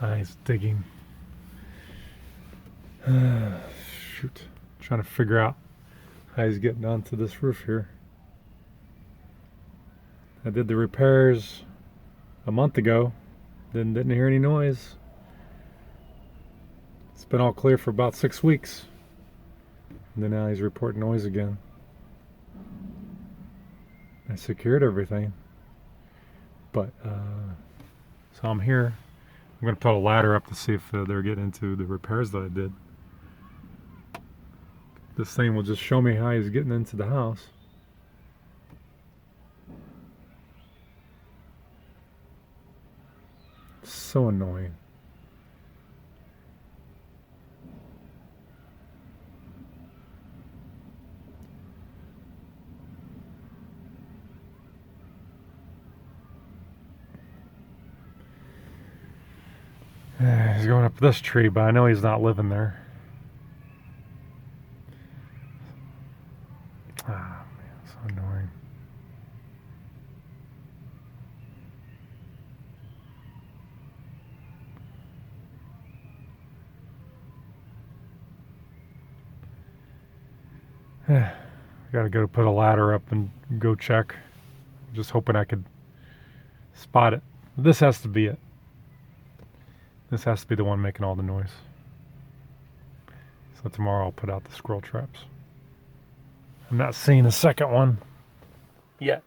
He's digging. Shoot. Trying to figure out how he's getting onto this roof here. I did the repairs a month ago. Then didn't hear any noise. It's been all clear for about 6 weeks. And then now he's reporting noise again. I secured everything. But, so I'm here. I'm going to put a ladder up to see if they're getting into the repairs that I did. This thing will just show me how he's getting into the house. So annoying. He's going up this tree, but I know he's not living there. Ah, man, so annoying. Gotta go put a ladder up and go check. Just hoping I could spot it. This has to be it. This has to be the one making all the noise. So tomorrow I'll put out the squirrel traps. I'm not seeing a second one yet.